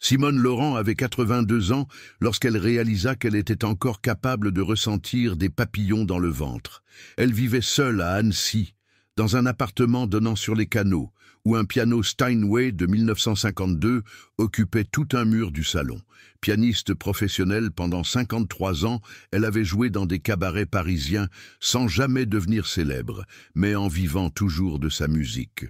Simone Laurent avait 82 ans lorsqu'elle réalisa qu'elle était encore capable de ressentir des papillons dans le ventre. Elle vivait seule à Annecy, dans un appartement donnant sur les canaux, où un piano Steinway de 1952 occupait tout un mur du salon. Pianiste professionnelle pendant 53 ans, elle avait joué dans des cabarets parisiens sans jamais devenir célèbre, mais en vivant toujours de sa musique.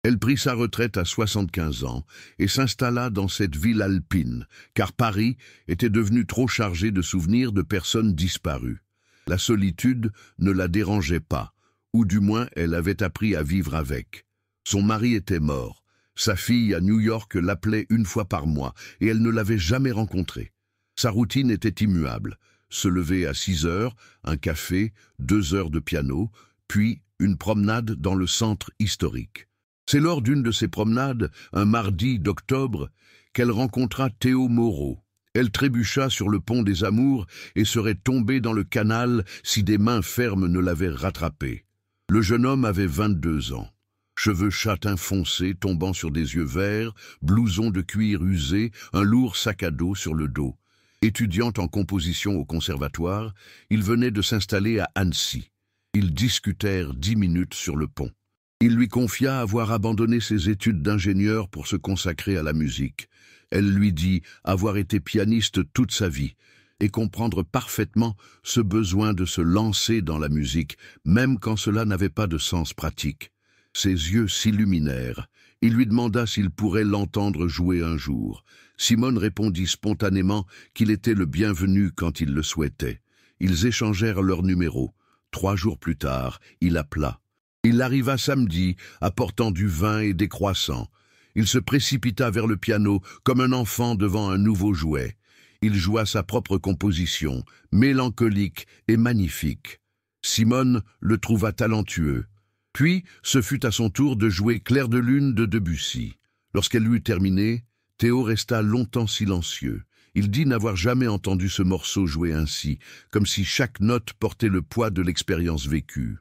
Elle prit sa retraite à 75 ans et s'installa dans cette ville alpine, car Paris était devenu trop chargé de souvenirs de personnes disparues. La solitude ne la dérangeait pas, ou du moins elle avait appris à vivre avec. Son mari était mort. Sa fille à New York l'appelait une fois par mois et elle ne l'avait jamais rencontré. Sa routine était immuable. Se lever à 6 heures, un café, 2 heures de piano, puis une promenade dans le centre historique. C'est lors d'une de ces promenades, un mardi d'octobre, qu'elle rencontra Théo Moreau. Elle trébucha sur le pont des Amours et serait tombée dans le canal si des mains fermes ne l'avaient rattrapée. Le jeune homme avait 22 ans. Cheveux châtains foncés tombant sur des yeux verts, blouson de cuir usé, un lourd sac à dos sur le dos. Étudiante en composition au conservatoire, il venait de s'installer à Annecy. Ils discutèrent 10 minutes sur le pont. Il lui confia avoir abandonné ses études d'ingénieur pour se consacrer à la musique. Elle lui dit avoir été pianiste toute sa vie et comprendre parfaitement ce besoin de se lancer dans la musique, même quand cela n'avait pas de sens pratique. Ses yeux s'illuminèrent. Il lui demanda s'il pourrait l'entendre jouer un jour. Simone répondit spontanément qu'il était le bienvenu quand il le souhaitait. Ils échangèrent leur numéro. 3 jours plus tard, il appela. Il arriva samedi, apportant du vin et des croissants. Il se précipita vers le piano comme un enfant devant un nouveau jouet. Il joua sa propre composition, mélancolique et magnifique. Simone le trouva talentueux. Puis, ce fut à son tour de jouer Clair de lune de Debussy. Lorsqu'elle l'eut terminé, Théo resta longtemps silencieux. Il dit n'avoir jamais entendu ce morceau joué ainsi, comme si chaque note portait le poids de l'expérience vécue.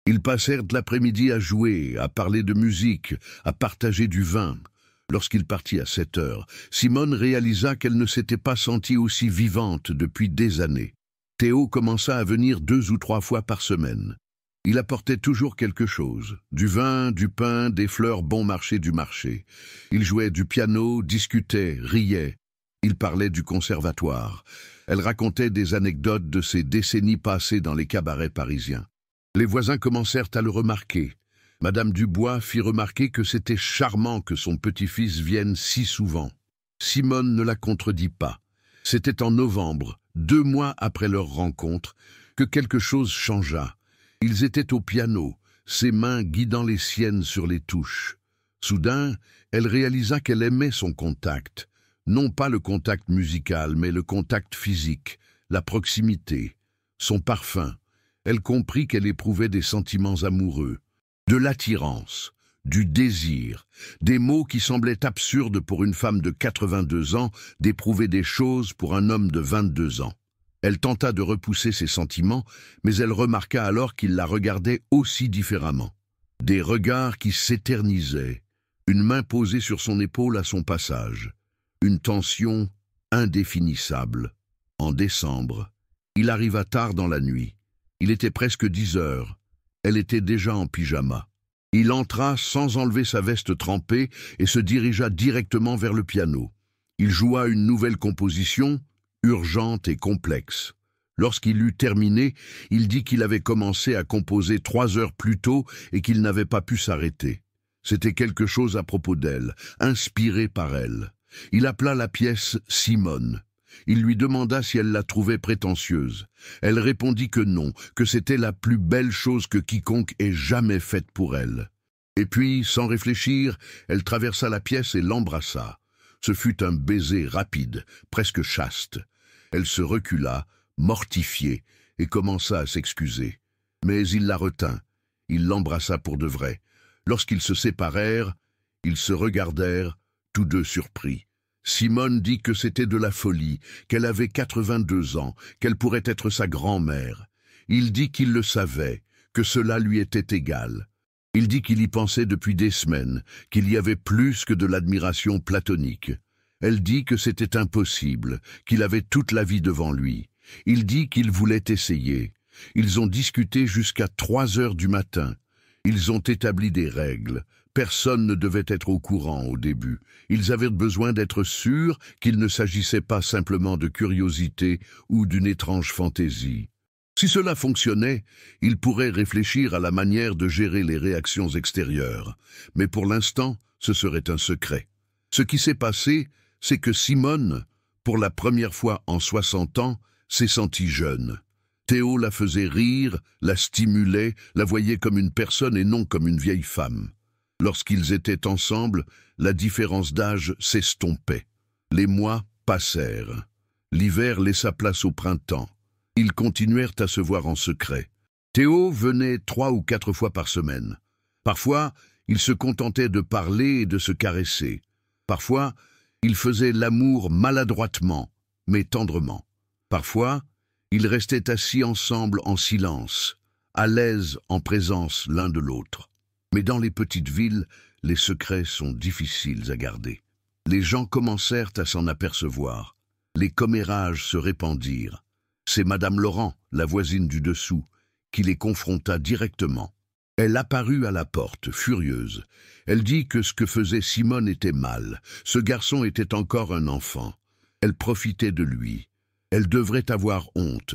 Ils passèrent l'après-midi à jouer, à parler de musique, à partager du vin. Lorsqu'il partit à 7 heures, Simone réalisa qu'elle ne s'était pas sentie aussi vivante depuis des années. Théo commença à venir 2 ou 3 fois par semaine. Il apportait toujours quelque chose, du vin, du pain, des fleurs bon marché du marché. Il jouait du piano, discutait, riait. Il parlait du conservatoire. Elle racontait des anecdotes de ses décennies passées dans les cabarets parisiens. Les voisins commencèrent à le remarquer. Madame Dubois fit remarquer que c'était charmant que son petit-fils vienne si souvent. Simone ne la contredit pas. C'était en novembre, 2 mois après leur rencontre, que quelque chose changea. Ils étaient au piano, ses mains guidant les siennes sur les touches. Soudain, elle réalisa qu'elle aimait son contact. Non pas le contact musical, mais le contact physique, la proximité, son parfum. Elle comprit qu'elle éprouvait des sentiments amoureux, de l'attirance, du désir, des mots qui semblaient absurdes pour une femme de 82 ans d'éprouver des choses pour un homme de 22 ans. Elle tenta de repousser ses sentiments, mais elle remarqua alors qu'il la regardait aussi différemment. Des regards qui s'éternisaient, une main posée sur son épaule à son passage, une tension indéfinissable. En décembre, il arriva tard dans la nuit. Il était presque 10 heures. Elle était déjà en pyjama. Il entra sans enlever sa veste trempée et se dirigea directement vers le piano. Il joua une nouvelle composition, urgente et complexe. Lorsqu'il eut terminé, il dit qu'il avait commencé à composer 3 heures plus tôt et qu'il n'avait pas pu s'arrêter. C'était quelque chose à propos d'elle, inspiré par elle. Il appela la pièce Simone. Il lui demanda si elle la trouvait prétentieuse. Elle répondit que non, que c'était la plus belle chose que quiconque ait jamais faite pour elle. Et puis, sans réfléchir, elle traversa la pièce et l'embrassa. Ce fut un baiser rapide, presque chaste. Elle se recula, mortifiée, et commença à s'excuser. Mais il la retint. Il l'embrassa pour de vrai. Lorsqu'ils se séparèrent, ils se regardèrent, tous deux surpris. Simone dit que c'était de la folie, qu'elle avait 82 ans, qu'elle pourrait être sa grand-mère. Il dit qu'il le savait, que cela lui était égal. Il dit qu'il y pensait depuis des semaines, qu'il y avait plus que de l'admiration platonique. Elle dit que c'était impossible, qu'il avait toute la vie devant lui. Il dit qu'il voulait essayer. Ils ont discuté jusqu'à 3 heures du matin. Ils ont établi des règles. Personne ne devait être au courant au début. Ils avaient besoin d'être sûrs qu'il ne s'agissait pas simplement de curiosité ou d'une étrange fantaisie. Si cela fonctionnait, ils pourraient réfléchir à la manière de gérer les réactions extérieures. Mais pour l'instant, ce serait un secret. Ce qui s'est passé, c'est que Simone, pour la première fois en 60 ans, s'est sentie jeune. Théo la faisait rire, la stimulait, la voyait comme une personne et non comme une vieille femme. Lorsqu'ils étaient ensemble, la différence d'âge s'estompait. Les mois passèrent. L'hiver laissa place au printemps. Ils continuèrent à se voir en secret. Théo venait 3 ou 4 fois par semaine. Parfois, il se contentait de parler et de se caresser. Parfois, il faisait l'amour maladroitement, mais tendrement. Parfois, ils restaient assis ensemble en silence, à l'aise en présence l'un de l'autre. Mais dans les petites villes, les secrets sont difficiles à garder. Les gens commencèrent à s'en apercevoir. Les commérages se répandirent. C'est Madame Laurent, la voisine du dessous, qui les confronta directement. Elle apparut à la porte, furieuse. Elle dit que ce que faisait Simone était mal. Ce garçon était encore un enfant. Elle profitait de lui. Elle devrait avoir honte.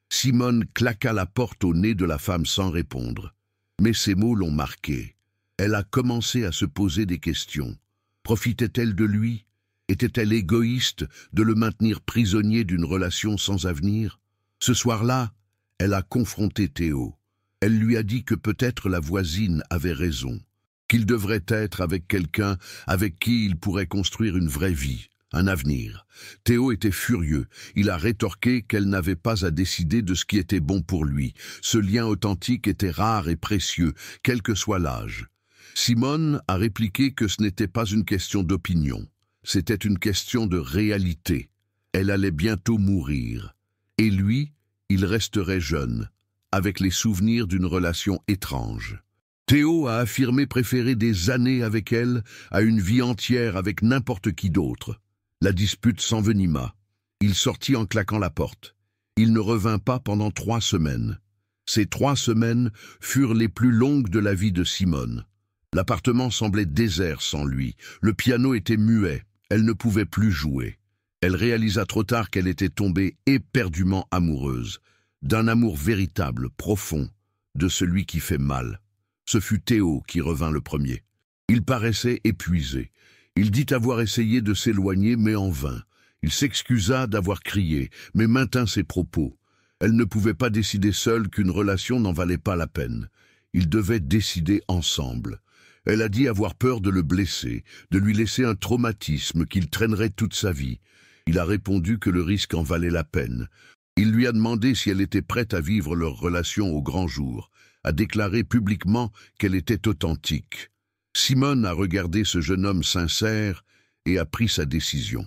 Simone claqua la porte au nez de la femme sans répondre. Mais ces mots l'ont marquée. Elle a commencé à se poser des questions. Profitait-elle de lui? Était-elle égoïste de le maintenir prisonnier d'une relation sans avenir? Ce soir-là, elle a confronté Théo. Elle lui a dit que peut-être la voisine avait raison, qu'il devrait être avec quelqu'un avec qui il pourrait construire une vraie vie, un avenir. Théo était furieux. Il a rétorqué qu'elle n'avait pas à décider de ce qui était bon pour lui. Ce lien authentique était rare et précieux, quel que soit l'âge. Simone a répliqué que ce n'était pas une question d'opinion. C'était une question de réalité. Elle allait bientôt mourir. Et lui, il resterait jeune, avec les souvenirs d'une relation étrange. Théo a affirmé préférer des années avec elle à une vie entière avec n'importe qui d'autre. La dispute s'envenima. Il sortit en claquant la porte. Il ne revint pas pendant 3 semaines. Ces 3 semaines furent les plus longues de la vie de Simone. L'appartement semblait désert sans lui. Le piano était muet. Elle ne pouvait plus jouer. Elle réalisa trop tard qu'elle était tombée éperdument amoureuse, d'un amour véritable, profond, de celui qui fait mal. Ce fut Théo qui revint le premier. Il paraissait épuisé. Il dit avoir essayé de s'éloigner, mais en vain. Il s'excusa d'avoir crié, mais maintint ses propos. Elle ne pouvait pas décider seule qu'une relation n'en valait pas la peine. Ils devaient décider ensemble. Elle a dit avoir peur de le blesser, de lui laisser un traumatisme qu'il traînerait toute sa vie. Il a répondu que le risque en valait la peine. Il lui a demandé si elle était prête à vivre leur relation au grand jour, a déclaré publiquement qu'elle était authentique. Simone a regardé ce jeune homme sincère et a pris sa décision.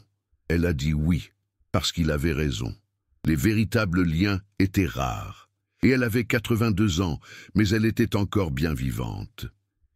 Elle a dit oui, parce qu'il avait raison. Les véritables liens étaient rares. Et elle avait 82 ans, mais elle était encore bien vivante.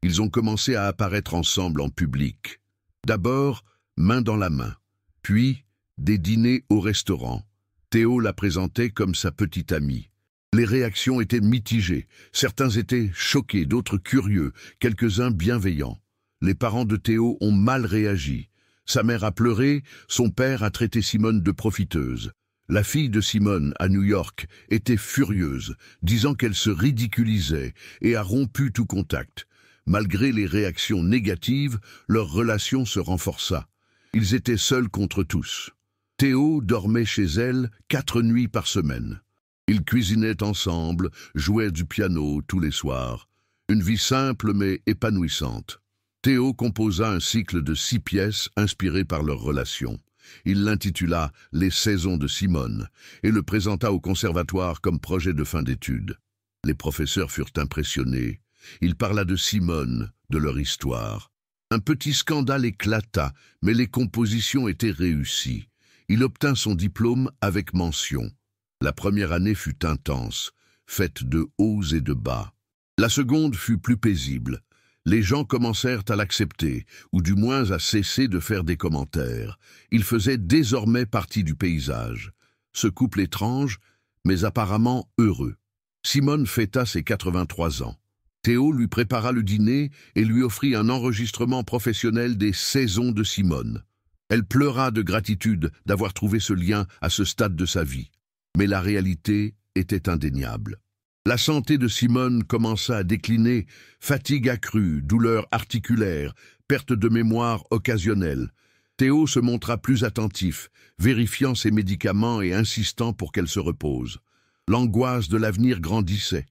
Ils ont commencé à apparaître ensemble en public. D'abord, main dans la main. Puis, des dîners au restaurant. Théo la présentait comme sa petite amie. Les réactions étaient mitigées. Certains étaient choqués, d'autres curieux, quelques-uns bienveillants. Les parents de Théo ont mal réagi. Sa mère a pleuré, son père a traité Simone de profiteuse. La fille de Simone, à New York, était furieuse, disant qu'elle se ridiculisait et a rompu tout contact. Malgré les réactions négatives, leur relation se renforça. Ils étaient seuls contre tous. Théo dormait chez elle 4 nuits par semaine. Ils cuisinaient ensemble, jouaient du piano tous les soirs. Une vie simple mais épanouissante. Théo composa un cycle de 6 pièces inspirées par leur relation. Il l'intitula « Les saisons de Simone » et le présenta au conservatoire comme projet de fin d'études. Les professeurs furent impressionnés. Il parla de Simone, de leur histoire. Un petit scandale éclata, mais les compositions étaient réussies. Il obtint son diplôme avec mention. La première année fut intense, faite de hauts et de bas. La seconde fut plus paisible. Les gens commencèrent à l'accepter, ou du moins à cesser de faire des commentaires. Il faisait désormais partie du paysage. Ce couple étrange, mais apparemment heureux. Simone fêta ses 83 ans. Théo lui prépara le dîner et lui offrit un enregistrement professionnel des saisons de Simone. Elle pleura de gratitude d'avoir trouvé ce lien à ce stade de sa vie. Mais la réalité était indéniable. La santé de Simone commença à décliner, fatigue accrue, douleurs articulaires, perte de mémoire occasionnelle. Théo se montra plus attentif, vérifiant ses médicaments et insistant pour qu'elle se repose. L'angoisse de l'avenir grandissait.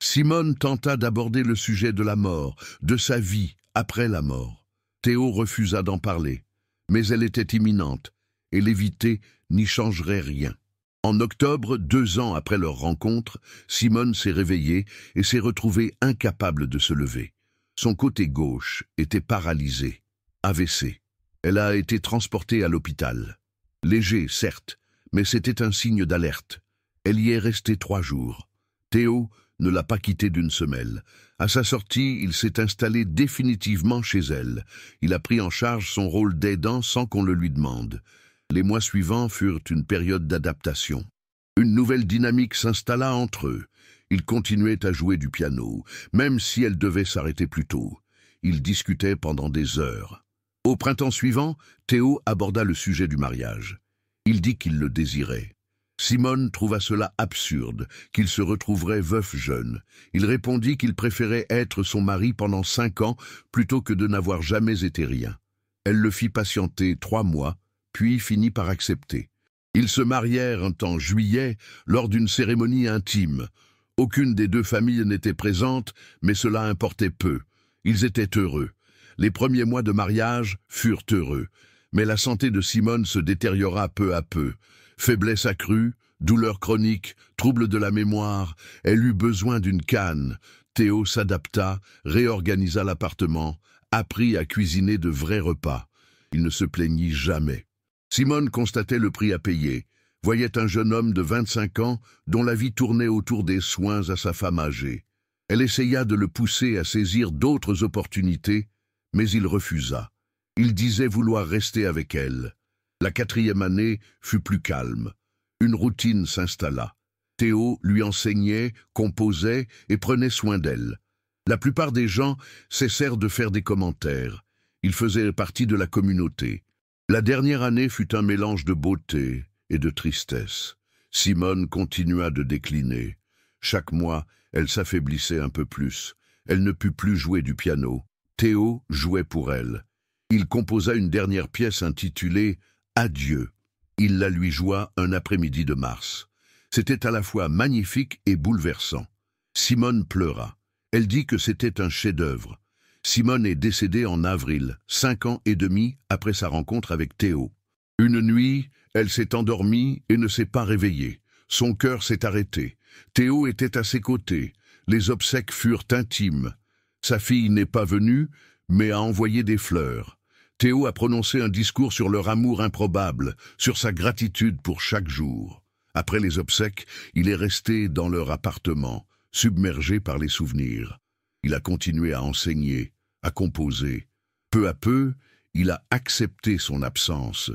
Simone tenta d'aborder le sujet de la mort, de sa vie après la mort. Théo refusa d'en parler, mais elle était imminente, et l'éviter n'y changerait rien. En octobre, 2 ans après leur rencontre, Simone s'est réveillée et s'est retrouvée incapable de se lever. Son côté gauche était paralysé, AVC. Elle a été transportée à l'hôpital. Léger, certes, mais c'était un signe d'alerte. Elle y est restée 3 jours. Théo ne l'a pas quittée d'une semelle. À sa sortie, il s'est installé définitivement chez elle. Il a pris en charge son rôle d'aidant sans qu'on le lui demande. Les mois suivants furent une période d'adaptation. Une nouvelle dynamique s'installa entre eux. Ils continuaient à jouer du piano, même si elle devait s'arrêter plus tôt. Ils discutaient pendant des heures. Au printemps suivant, Théo aborda le sujet du mariage. Il dit qu'il le désirait. Simone trouva cela absurde, qu'il se retrouverait veuf jeune. Il répondit qu'il préférait être son mari pendant 5 ans plutôt que de n'avoir jamais été rien. Elle le fit patienter 3 mois, puis finit par accepter. Ils se marièrent en juillet lors d'une cérémonie intime. Aucune des 2 familles n'était présente, mais cela importait peu. Ils étaient heureux. Les premiers mois de mariage furent heureux, mais la santé de Simone se détériora peu à peu. Faiblesse accrue, douleurs chroniques, troubles de la mémoire, elle eut besoin d'une canne. Théo s'adapta, réorganisa l'appartement, apprit à cuisiner de vrais repas. Il ne se plaignit jamais. Simone constatait le prix à payer, voyait un jeune homme de 25 ans dont la vie tournait autour des soins à sa femme âgée. Elle essaya de le pousser à saisir d'autres opportunités, mais il refusa. Il disait vouloir rester avec elle. La 4e année fut plus calme. Une routine s'installa. Théo lui enseignait, composait et prenait soin d'elle. La plupart des gens cessèrent de faire des commentaires. Ils faisaient partie de la communauté. La dernière année fut un mélange de beauté et de tristesse. Simone continua de décliner. Chaque mois, elle s'affaiblissait un peu plus. Elle ne put plus jouer du piano. Théo jouait pour elle. Il composa une dernière pièce intitulée « Adieu ». Il la lui joua un après-midi de mars. C'était à la fois magnifique et bouleversant. Simone pleura. Elle dit que c'était un chef-d'œuvre. Simone est décédée en avril, 5 ans et demi après sa rencontre avec Théo. Une nuit, elle s'est endormie et ne s'est pas réveillée. Son cœur s'est arrêté. Théo était à ses côtés. Les obsèques furent intimes. Sa fille n'est pas venue, mais a envoyé des fleurs. Théo a prononcé un discours sur leur amour improbable, sur sa gratitude pour chaque jour. Après les obsèques, il est resté dans leur appartement, submergé par les souvenirs. Il a continué à enseigner, à composer. Peu à peu, il a accepté son absence,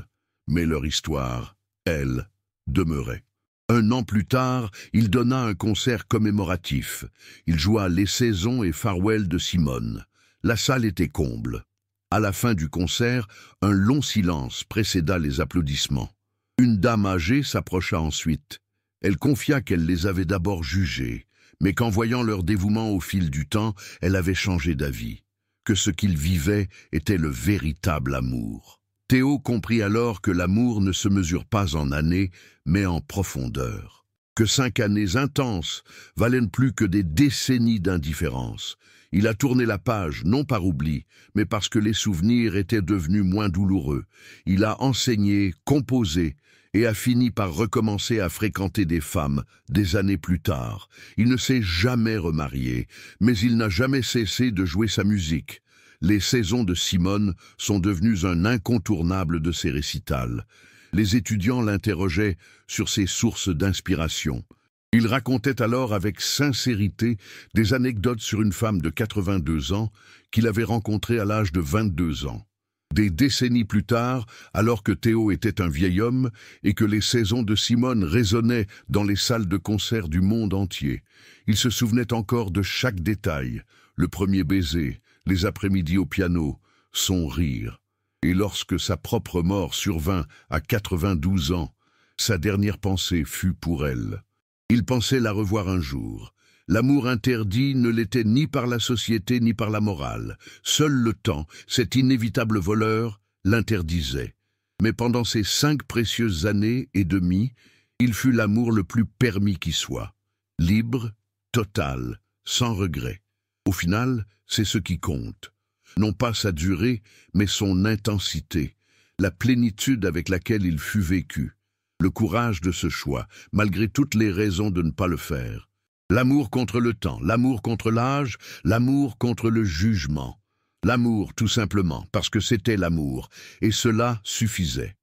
mais leur histoire, elle, demeurait. 1 an plus tard, il donna un concert commémoratif. Il joua Les Saisons et Farewell de Simone. La salle était comble. À la fin du concert, un long silence précéda les applaudissements. Une dame âgée s'approcha ensuite. Elle confia qu'elle les avait d'abord jugés, mais qu'en voyant leur dévouement au fil du temps, elle avait changé d'avis, que ce qu'ils vivaient était le véritable amour. Théo comprit alors que l'amour ne se mesure pas en années, mais en profondeur. Que 5 années intenses valaient plus que des décennies d'indifférence. Il a tourné la page, non par oubli, mais parce que les souvenirs étaient devenus moins douloureux. Il a enseigné, composé, et a fini par recommencer à fréquenter des femmes des années plus tard. Il ne s'est jamais remarié, mais il n'a jamais cessé de jouer sa musique. Les saisons de Simone sont devenues un incontournable de ses récitals. Les étudiants l'interrogeaient sur ses sources d'inspiration. Il racontait alors avec sincérité des anecdotes sur une femme de 82 ans qu'il avait rencontrée à l'âge de 22 ans. Des décennies plus tard, alors que Théo était un vieil homme et que les saisons de Simone résonnaient dans les salles de concert du monde entier, il se souvenait encore de chaque détail, le premier baiser, les après-midi au piano, son rire. Et lorsque sa propre mort survint à 92 ans, sa dernière pensée fut pour elle. Il pensait la revoir un jour. L'amour interdit ne l'était ni par la société ni par la morale. Seul le temps, cet inévitable voleur, l'interdisait. Mais pendant ces 5 précieuses années et demie, il fut l'amour le plus permis qui soit. Libre, total, sans regret. Au final, c'est ce qui compte. Non pas sa durée, mais son intensité, la plénitude avec laquelle il fut vécu. Le courage de ce choix, malgré toutes les raisons de ne pas le faire. L'amour contre le temps, l'amour contre l'âge, l'amour contre le jugement. L'amour, tout simplement, parce que c'était l'amour, et cela suffisait.